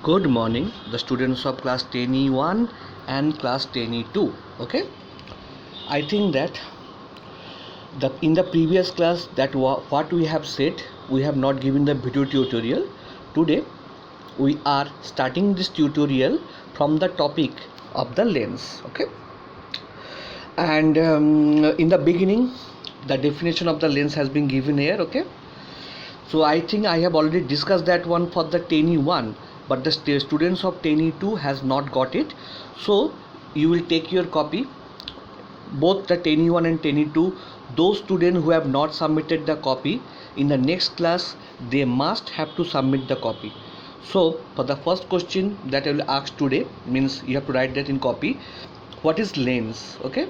Good morning, the students of class 10E1 and class 10E2. Okay, I think that in the previous class that what we have said, we have not given the video tutorial. Today we are starting this tutorial from the topic of the lens. Okay, and in the beginning, the definition of the lens has been given here. Okay, so I think I have already discussed that one for the 10E1, but the students of 10E2 has not got it. So you will take your copy, both the 10E1 and 10E2. Those students who have not submitted the copy, in the next class they must have to submit the copy. So for the first question that I will ask today, means you have to write that in copy. What is lens? Okay,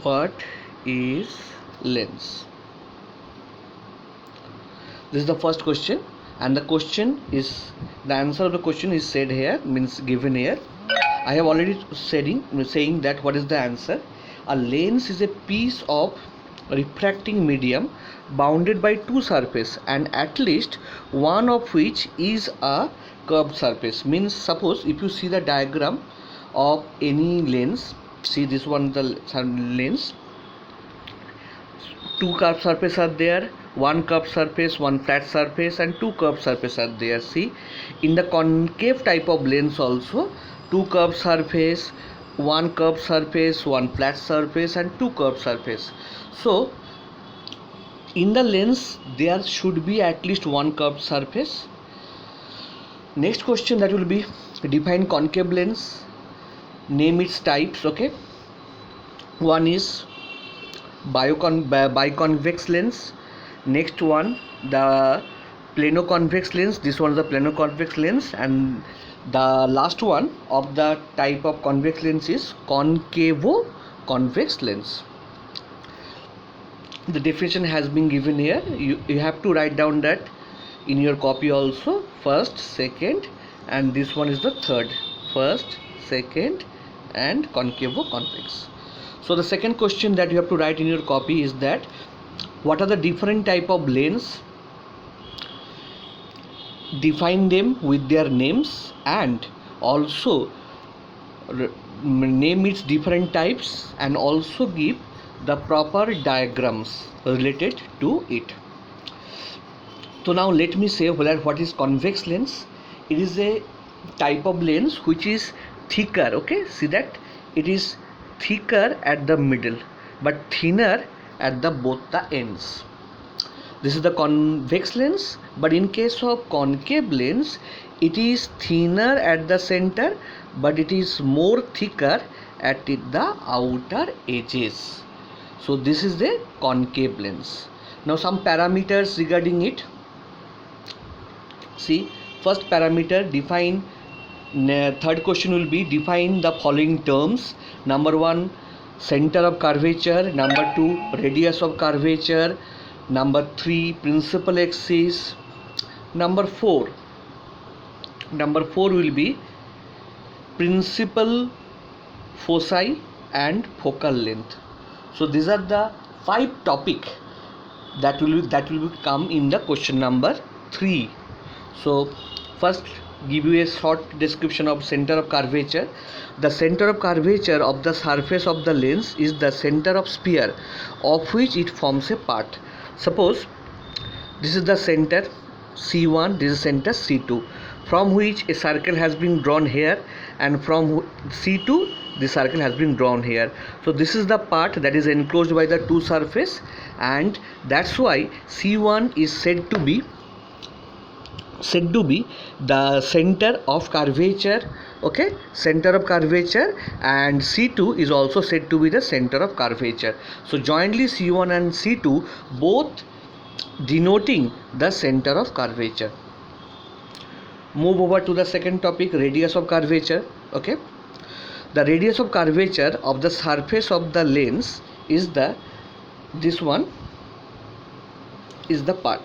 what is lens? This is the first question, and the answer of the question is said here, means given here. I have already saying that what is the answer. A lens is a piece of refracting medium bounded by two surfaces, and at least one of which is a curved surface. Means suppose if you see the diagram of any lens, see this one, the lens, two curved surfaces are there, one curved surface, one flat surface, and two curved surfaces are there. See, in the concave type of lens also, two curved surface, one curved surface, one flat surface, and two curved surface. So in the lens there should be at least one curved surface. Next question that will be define concave lens, name its types. Okay, one is biconvex lens. Next one, the plano-convex lens. This one is the plano-convex lens, and the last one of the type of convex lens is concavo-convex lens. The definition has been given here. You have to write down that in your copy also. First, second, and this one is the third. First, second, and concavo-convex. So the second question that you have to write in your copy is that what are the different type of lens, define them with their names, and also name its different types, and also give the proper diagrams related to it. So now let me say what is convex lens. It is a type of lens which is thicker. Okay, see that it is thicker at the middle but thinner at the both the ends. This is the convex lens, but in case of concave lens, it is thinner at the center but it is more thicker at the outer edges. So this is the concave lens. Now some parameters regarding it. See, first parameter, define. Third question will be define the following terms. Number one, center of curvature. Number two, radius of curvature. Number three, principal axis. Number four will be principal foci and focal length. So these are the 5 topic that will come in the question number 3. So first, give you a short description of center of curvature. The center of curvature of the surface of the lens is the center of sphere of which it forms a part. Suppose this is the center C1, this is center C2, from which a circle has been drawn here, and from C2 the circle has been drawn here. So this is the part that is enclosed by the two surface, and that's why C1 is said to be the center of curvature. Okay, center of curvature, and C2 is also said to be the center of curvature. So jointly C1 and C2 both denoting the center of curvature. Move over to the second topic, radius of curvature. Okay, the radius of curvature of the surface of the lens is this one is the part.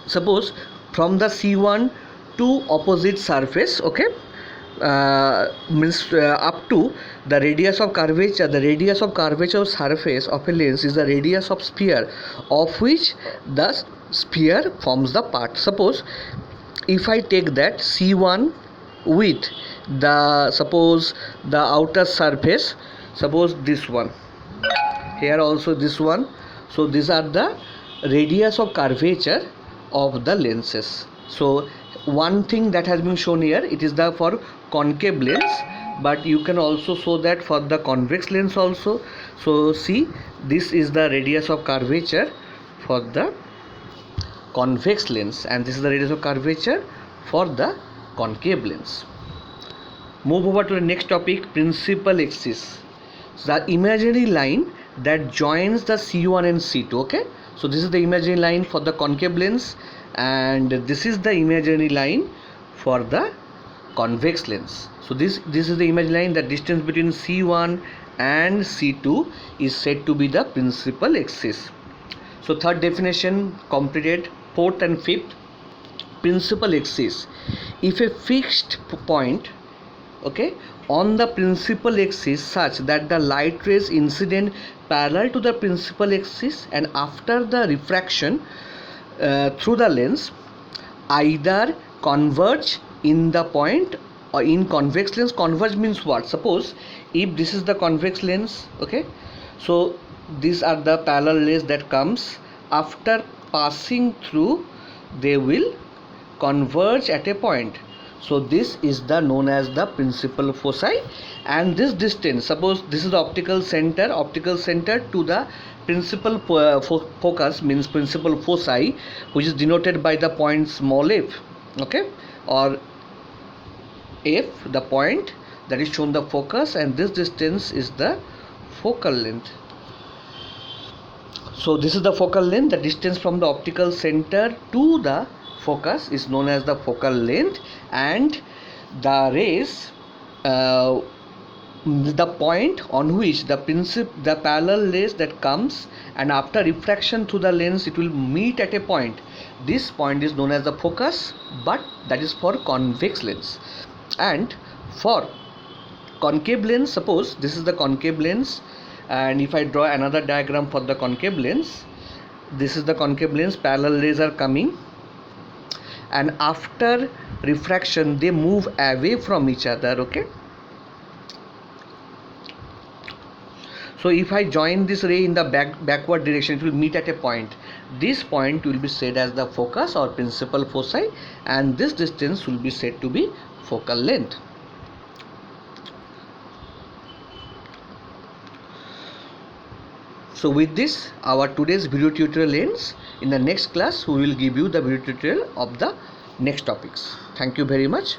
Suppose from the C1 to opposite surface, okay, up to the radius of curvature. The radius of curvature of surface of a lens is the radius of sphere of which the sphere forms the part. Suppose if I take that C1 with the, suppose the outer surface, suppose this one, here also this one, so these are the radius of curvature of the lenses. So one thing that has been shown here, it is the for concave lens, but you can also show that for the convex lens also. So see, this is the radius of curvature for the convex lens, and this is the radius of curvature for the concave lens. Move over to the next topic, principal axis. So the imaginary line that joins the C1 and C2. Okay, so this is the imaginary line for the concave lens, and this is the imaginary line for the convex lens. So this is the imaginary line. The distance between C1 and C2 is said to be the principal axis. So third definition completed. Fourth and fifth, principal axis. If a fixed point, okay, on the principal axis such that the light rays incident parallel to the principal axis and after the refraction through the lens either converge in the point or in convex lens. Converge means what? Suppose if this is the convex lens, okay, so these are the parallel rays that comes, after passing through they will converge at a point. So this is the known as the principal foci, and this distance, suppose this is the optical center to the principal focus means principal foci, which is denoted by the point small f, okay, or f, the point that is shown the focus, and this distance is the focal length. So this is the focal length. The distance from the optical center to the focus is known as the focal length, and the rays, the point on which the parallel rays that comes, and after refraction through the lens it will meet at a point. This point is known as the focus, but that is for convex lens. And for concave lens, suppose this is the concave lens, and if I draw another diagram for the concave lens, this is the concave lens, parallel rays are coming, and after refraction they move away from each other, okay. So if I join this ray in the backward direction, it will meet at a point. This point will be said as the focus or principal foci, and this distance will be said to be focal length. So with this, our today's video tutorial ends. In the next class, we will give you the video tutorial of the next topics. Thank you very much.